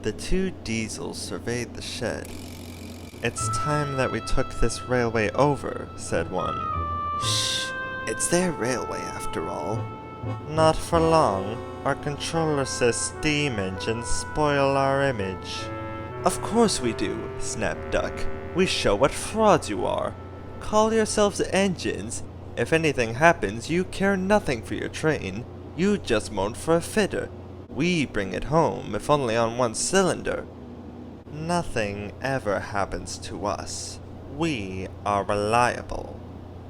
The two diesels surveyed the shed. "It's time that we took this railway over," said one. "Shh, it's their railway after all." "Not for long. Our controller says steam engines spoil our image." "Of course we do," snapped Duck. "We show what frauds you are. Call yourselves engines. If anything happens, you care nothing for your train. You just moan for a fitter. We bring it home, if only on one cylinder. Nothing ever happens to us. We are reliable."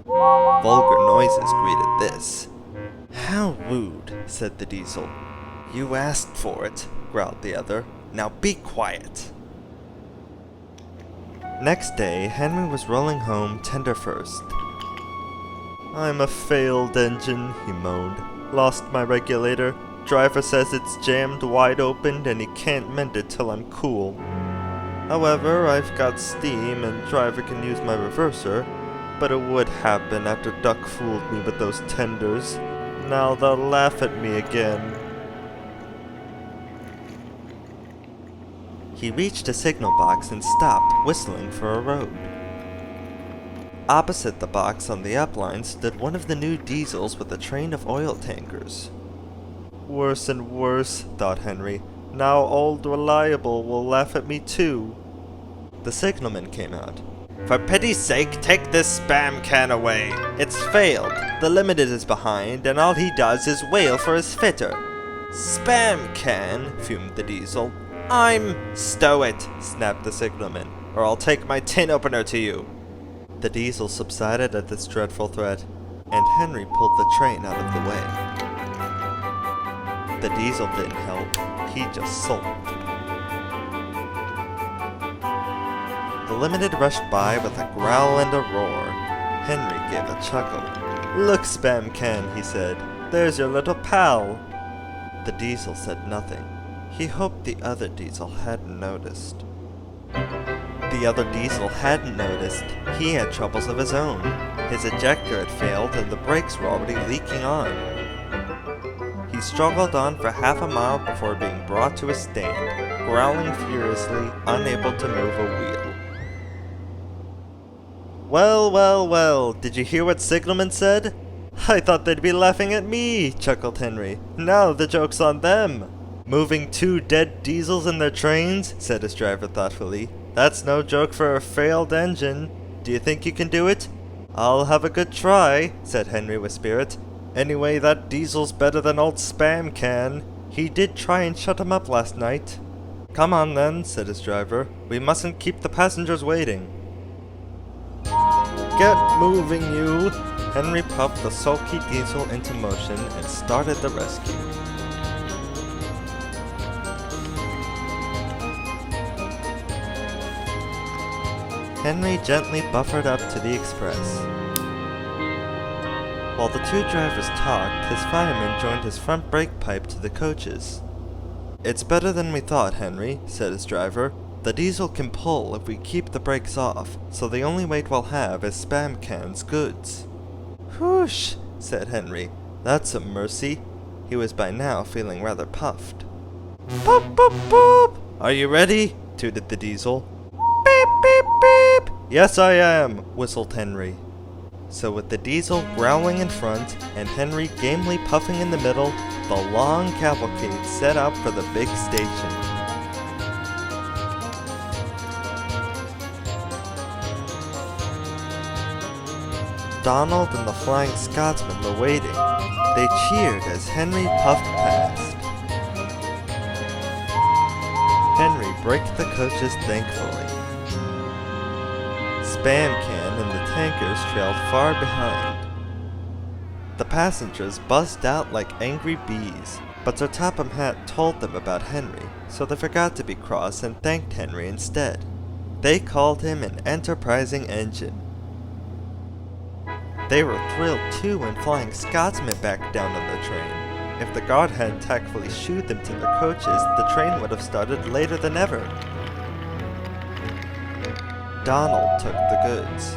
Vulgar noises greeted this. "How rude," said the diesel. "You asked for it," growled the other. "Now be quiet." Next day, Henry was rolling home tender first. "I'm a failed engine," he moaned. "Lost my regulator. Driver says it's jammed wide open and he can't mend it till I'm cool. However, I've got steam and driver can use my reverser, but it would happen after Duck fooled me with those tenders. Now they'll laugh at me again." He reached a signal box and stopped, whistling for a road. Opposite the box on the upline stood one of the new diesels with a train of oil tankers. "Worse and worse," thought Henry. "Now old Reliable will laugh at me too." The signalman came out. "For pity's sake, take this spam can away. It's failed. The limited is behind, and all he does is wail for his fitter." "Spam can?" fumed the diesel. "Stow it," snapped the signalman, "or I'll take my tin opener to you." The diesel subsided at this dreadful threat, and Henry pulled the train out of the way. The diesel didn't help, he just sulked. The limited rushed by with a growl and a roar. Henry gave a chuckle. "Look, Spam Can," he said, "there's your little pal." The diesel said nothing. He hoped the other diesel hadn't noticed. The other diesel hadn't noticed. He had troubles of his own. His ejector had failed and the brakes were already leaking on. He struggled on for half a mile before being brought to a stand, growling furiously, unable to move a wheel. "Well, well, well, did you hear what Signalman said? I thought they'd be laughing at me," chuckled Henry. "Now the joke's on them." "Moving two dead diesels in their trains," said his driver thoughtfully. "That's no joke for a failed engine. Do you think you can do it?" "I'll have a good try," said Henry with spirit. "Anyway, that diesel's better than old Spam Can. He did try and shut him up last night." "Come on then," said his driver. "We mustn't keep the passengers waiting." "Get moving, you!" Henry puffed the sulky diesel into motion and started the rescue. Henry gently buffered up to the express. While the two drivers talked, his fireman joined his front brake pipe to the coaches. "It's better than we thought, Henry," said his driver. "The diesel can pull if we keep the brakes off, so the only weight we'll have is Spam Can's goods." "Whoosh," said Henry. "That's a mercy." He was by now feeling rather puffed. "Boop, boop, boop! Are you ready?" tooted the diesel. "Beep, beep, beep! Yes, I am," whistled Henry. So with the diesel growling in front and Henry gamely puffing in the middle, the long cavalcade set out for the big station. Donald and the Flying Scotsman were waiting. They cheered as Henry puffed past. Henry braked the coaches thankfully. Spam Can and the tankers trailed far behind. The passengers buzzed out like angry bees, but Sir Topham Hatt told them about Henry, so they forgot to be cross and thanked Henry instead. They called him an enterprising engine. They were thrilled too when Flying Scotsman backed down on the train. If the guard hadn't tactfully shooed them to their coaches, the train would have started later than ever. Donald took the goods.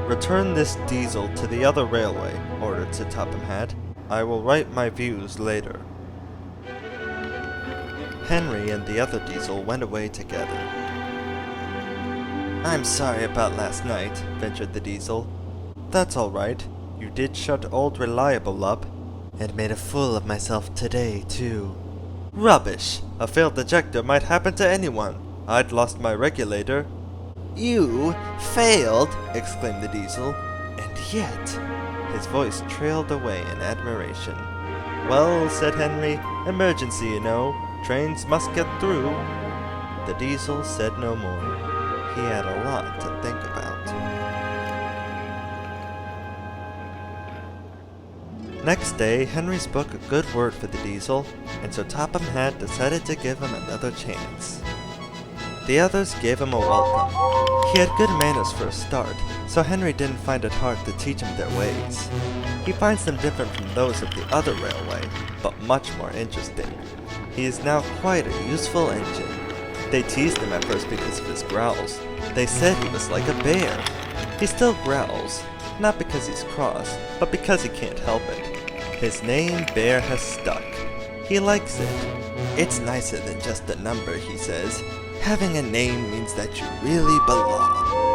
"Return this diesel to the other railway," ordered Sir Topham Hatt. I will write my views later. Henry and the other Diesel went away together. I'm sorry about last night, ventured the Diesel. That's all right. You did shut old Reliable up, and made a fool of myself today, too. Rubbish! A failed ejector might happen to anyone. I'd lost my regulator. You failed! Exclaimed the Diesel. And yet... His voice trailed away in admiration. Well, said Henry, emergency, you know. Trains must get through. The Diesel said no more. He had a lot to think about. Next day, Henry spoke a good word for the Diesel, and so Topham Hatt decided to give him another chance. The others gave him a welcome. He had good manners for a start, so Henry didn't find it hard to teach him their ways. He finds them different from those of the other railway, but much more interesting. He is now quite a useful engine. They teased him at first because of his growls. They said he was like a bear. He still growls, not because he's cross, but because he can't help it. His name, Bear, has stuck. He likes it. It's nicer than just a number, he says. Having a name means that you really belong.